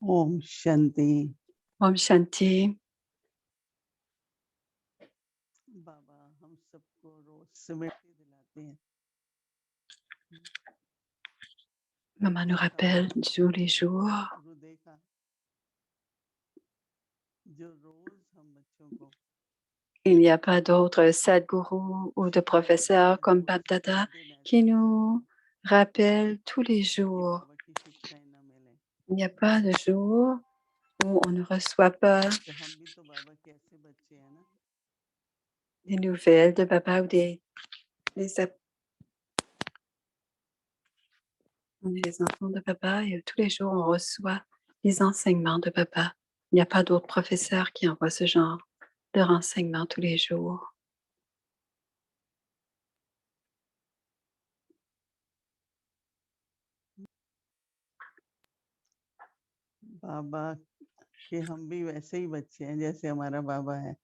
ओम Shanti. Om Shanti. बाबा हम सबको रोज स्मृति दिलाते हैं। Maman nous rappelle tous les jours. हृदय का जो रोज हम बच्चों को Il n'y a pas d'autre Sadhguru ou de professeur comme Bab Dada qui nous rappelle tous les कि jours. बाबा की शिक्षाएं न मिले Il n'y a pas de jour où on ne reçoit pas तो हम भी तो बाबा के ऐसे बच्चे हैं ना। des nouvelles de Baba ou on est les enfants de Baba et tous les jours on reçoit les enseignements de Baba. Il n'y a pas d'autre professeur qui envoie ce genre de renseignements tous les jours. बाबा के हम भी वैसे ही बच्चे हैं जैसे हमारा बाबा है।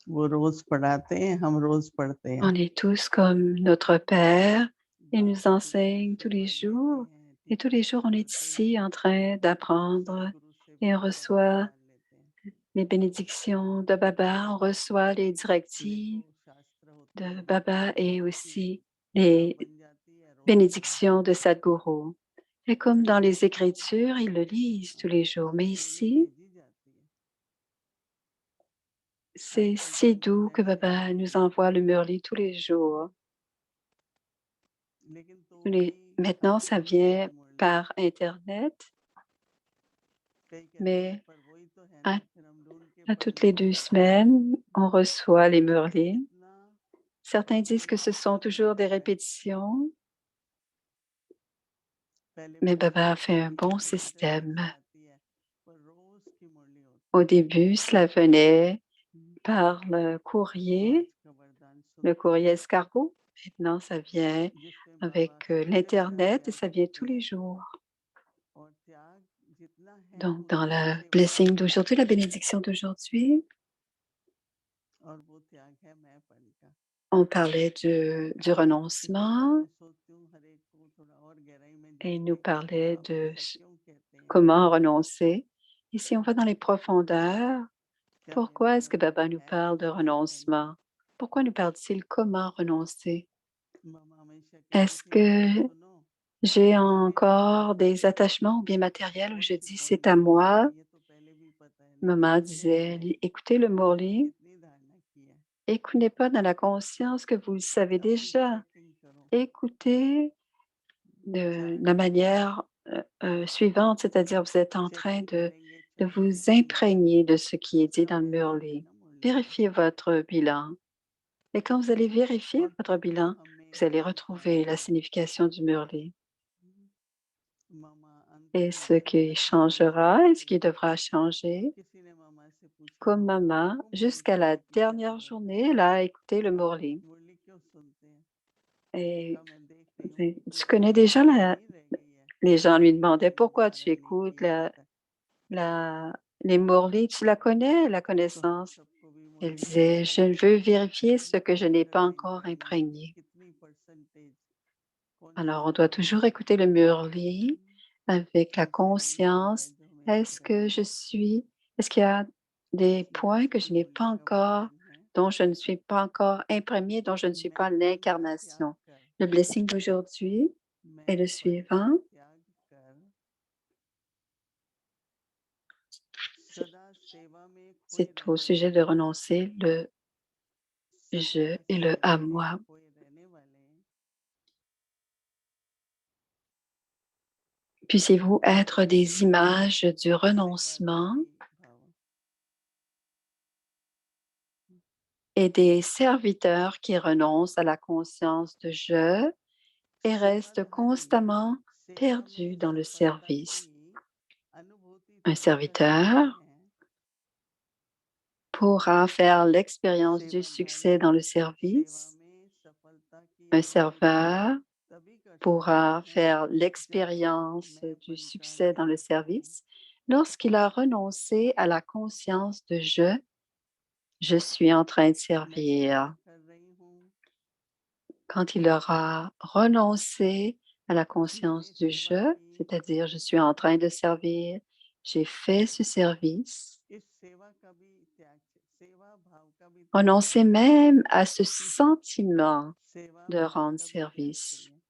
वो रोज पढ़ाते हैं, हम रोज पढ़ते हैं। On est tous comme notre Père. Il nous enseigne tous les jours. Et tous les jours, on est ici en train d'apprendre et on reçoit les bénédictions de Baba, on reçoit les directives de Baba et aussi les bénédictions de Sadhguru. Et comme dans les Écritures, ils le lisent tous les jours. Mais ici, c'est si doux que Baba nous envoie le Murli tous les jours. Maintenant, ça vient par Internet, mais à toutes les 2 semaines, on reçoit les Murlis. Certains disent que ce sont toujours des répétitions, mais Baba a fait un bon système. Au début, cela venait par le courrier escargot. Maintenant, ça vient avec l'Internet et ça vient tous les jours. Donc, dans la blessing d'aujourd'hui, la bénédiction d'aujourd'hui, on parlait du renoncement et il nous parlait de comment renoncer. Et si on va dans les profondeurs, pourquoi est-ce que Baba nous parle de renoncement? Pourquoi nous parle-t-il comment renoncer? Est-ce que j'ai encore des attachements ou bien matériels où je dis c'est à moi? Maman disait, écoutez le Murli, écoutez pas dans la conscience que vous le savez déjà. Écoutez de la manière suivante, c'est-à-dire vous êtes en train de vous imprégner de ce qui est dit dans le Murli. Vérifiez votre bilan. Et quand vous allez vérifier votre bilan, vous allez retrouver la signification du Murli. Et ce qui changera et ce qui devra changer, comme maman, jusqu'à la dernière journée, elle a écouté le Murli. Et tu connais déjà les gens lui demandaient pourquoi tu écoutes les Murlis, tu la connais, la connaissance. Elle disait, je veux vérifier ce que je n'ai pas encore imprégné. Alors, on doit toujours écouter le Murli avec la conscience. Est-ce qu'il y a des points que je n'ai pas encore, dont je ne suis pas encore imprégné, dont je ne suis pas l'incarnation? Le blessing d'aujourd'hui est le suivant. C'est au sujet de renoncer le je et le à moi. Puissiez-vous être des images du renoncement et des serviteurs qui renoncent à la conscience de je et restent constamment perdus dans le service. Un serviteur pourra faire l'expérience du succès dans le service. Un serveur pourra faire l'expérience du succès dans le service lorsqu'il a renoncé à la conscience de je suis en train de servir. Quand il aura renoncé à la conscience du je, c'est-à-dire je suis en train de servir, j'ai fait ce service. इस सेवा का भी त्याग सेवा भाव का भी त्याग Renoncez करना même à ce क्योंकि sentiment सेवा de भाव rendre का भी त्याग service. करिए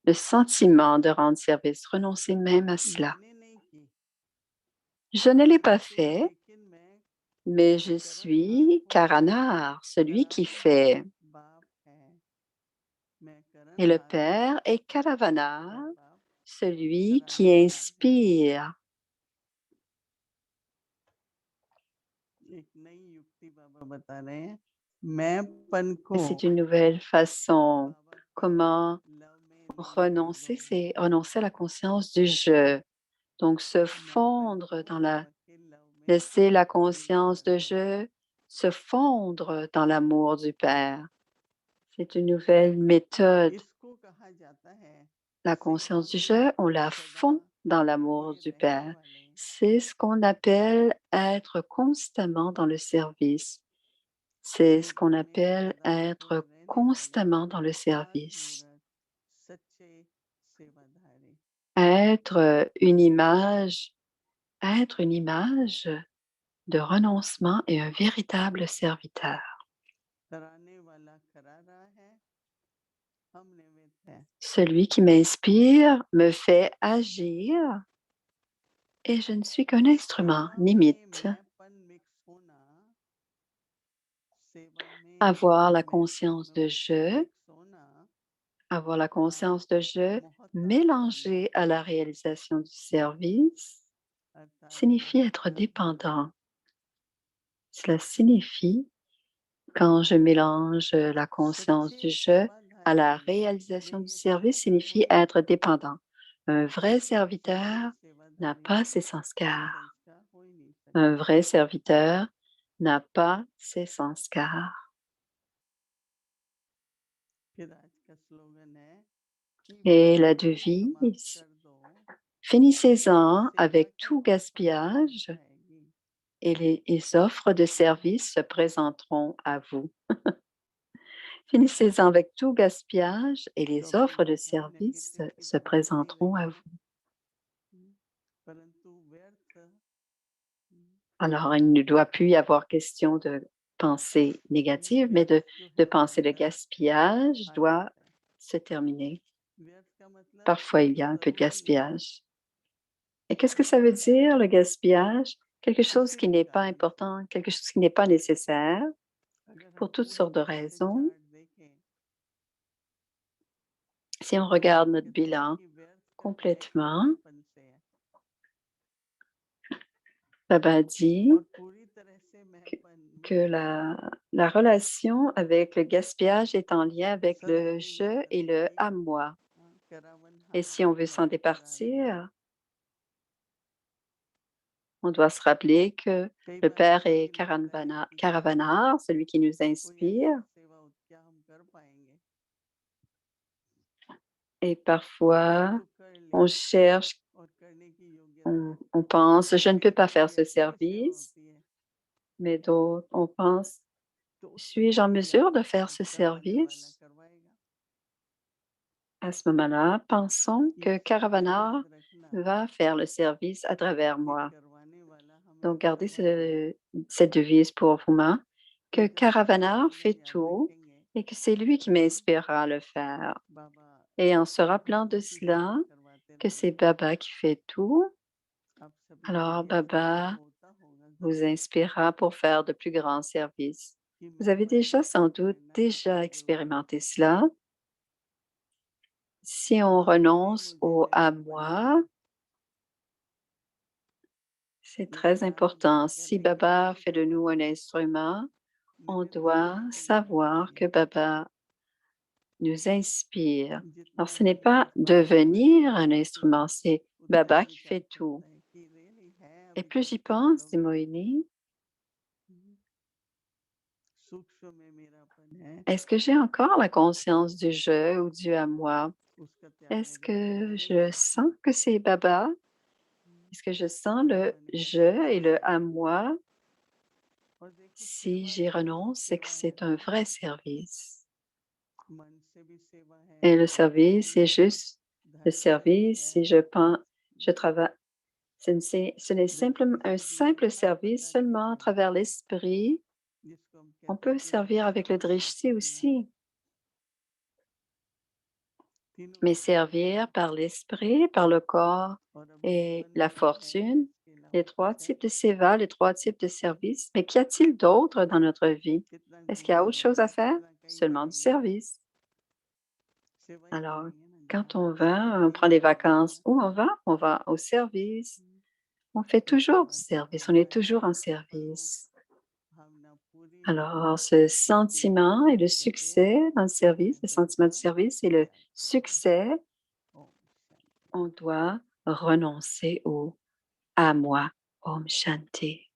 Le sentiment de rendre service, renoncez même à cela. मैंने नहीं की Je ne l'ai pas परंतु fait, लेकिन मैं mais je करनहार suis हूँ Karanar, celui qui कराने fait. वाला बाप है मैं Et le करनहार हूँ Père est मेरा Karavana, बाप celui qui कराने वाला है inspire. एक नई युक्ति बाबा बता रहे हैं मैंपन Et को c'est une nouvelle façon. बाबा के Comment लव में लीन कर renoncer, दो c'est renoncer à la conscience du je. Donc, se मैंपन fondre को dans बाबा के लव में laisser la लीन conscience कर de दो je se fondre dans l'amour du Père. C'est une nouvelle méthode. इसको कहा जाता है La सेवा conscience du में je, on la सदा fond dans l'amour लगे du रहने Père. वाले C'est ce qu'on appelle être constamment dans le service. C'est ce qu'on सेवा में appelle सदा लगे être रहने वाले constamment dans le service. आत्मूरत सच्चे सेवाधारी Être une image de renoncement et un véritable serviteur. कराने वाला करा रहा है हम निमित्त हैं Celui qui m'inspire me fait agir et je ne suis qu'un instrument, सेवा में nimite. मैंपन मिक्स होना सेवा में Avoir la conscience de मैंपन je, मिक्स होना avoir la conscience de je मोहताज mélangée à la réalisation du service अर्थात signifie être मोहताज होना dépendant. Cela signifie, quand je mélange la conscience सच्चे du je à सेवाधारी la के लिए réalisation du यही service, संस्कार signifie होने être dépendant. Un vrai सच्चे serviteur n'a सेवाधारी pas में ces ये sanskars. संस्कार हो ही नहीं Un सकते vrai serviteur n'a pas ces sanskars. फिर आज का स्लोगन है कि Et la व्यर्थता समाप्त devise, कर दो finissez-en सेवा avec की tout gaspillage opportunity आएगी et les offres de service se présenteront à vous. Finissez-en avec tout gaspillage et तो les अपने offres de आप को service नेगेटिव की se तरफ नहीं présenteront à रखिए vous. परंतु व्यर्थ Alors, il ne doit plus y avoir question de pensée négative, mais व्यर्थ जो de है penser le हमारा gaspillage आ doit जाता है se terminer. व्यर्थ का मतलब Parfois, il y जो a un peu de ज़रूरी नहीं है gaspillage. Et qu'est-ce que ça veut dire, le gaspillage? Quelque chose किसी qui भी n'est pas कारण से important, quelque chose qui n'est pas nécessaire, अगर हम pour toutes पूरी sortes de तरह से raisons. चार्ट देखें Si on तो बाबा regarde notre कहते हैं bilan कि व्यर्थ का भय complètement, अपनेपन से है Baba dit और पूरी तरह से que, मैंपन que मिक्स होना la relation avec le gaspillage est en lien avec le सर्वदेव je et le करणहारी à moi. Et करावनहार si on veut s'en बाबा कराने départir, on doit se rappeler que कई le बार Père ऐसा est भी लगता है कि शायद Karavanar, celui qui nous कोई inspire. ऐसा सेवा क्या हम कर पाएंगे Et parfois, परंतु कर on लिया cherche, और करने की योग्यता on pense, je ne कई peux pas बार faire कोई ce ऐसी भी सेवा service, होती है mais d'autres, on pense, तो उसमें suis-je en यही mesure आता de है faire कि ce करवाने वाला service? करवाएगा À ce moment-là, pensons ये que चीज Karavanar याद रखना va faire le service à travers कि moi. करवाने वाला हमें Donc, gardez करवाएगा cette devise pour vous-même, तो que जब ये Karavanar स्लोगन fait याद tout रखेंगे et que c'est lui qui m'inspirera à le faire. बाबा Et en se rappelant de सबकी cela, सेवा करवाते que c'est रहेंगे Baba qui fait tout, आप सभी को alors भी ऐसा अनुभव Baba होता होगा vous जरूर inspirera pour faire de plus grands services. कि Vous avez मैंपन déjà sans doute छोड़ना déjà कितनी जरूरी expérimenté है cela. Si on बाबा ने renonce मुझे au à मैंपन बनाया moi, c'est ये très बताना बाबा important. Si कहते हैं कि Baba नहीं fait de nous un करवाना instrument, on मुझे doit बनाने के लिए savoir que चाहिए Baba nous inspire. Alors, जितना ce n'est बने pas उतना करवाने devenir का un instrument, c'est उतना Baba qui fait विचार tout. चलता है कि रियली है Et अभी plus j'y तक तो pense, dit मतलब Moïni, सूक्ष्म में मेरापन है est-ce que j'ai encore la conscience du je ou du à moi? उसका त्याग Est-ce अगर हो que je जाएगा sens que c'est Baba? Est-ce que je sens तो le बाबा ने कहते हैं je et कि le à moi? और देखो Si सेवा j'y तो renonce, c'est que सेवा है c'est un vrai service. मन से भी सेवा है Et le वाणी से service, भी c'est है juste le धर्म से भी service है si je pense, je travaille, Ce n'est simplement un simple service seulement à travers l'esprit. On peut servir avec le drishti aussi, mais servir par l'esprit, par le corps et la fortune, les 3 types de séva, les 3 types de services. Mais qu'y a-t-il d'autre dans notre vie? Est-ce qu'il y a autre chose à faire? Seulement du service. Alors, quand on prend des vacances, où on va? On va au service. On fait toujours du service, on est toujours en service. Alors, ce sentiment et le succès dans le service, le sentiment du service et le succès, on doit renoncer au « à moi ». Om Shanti.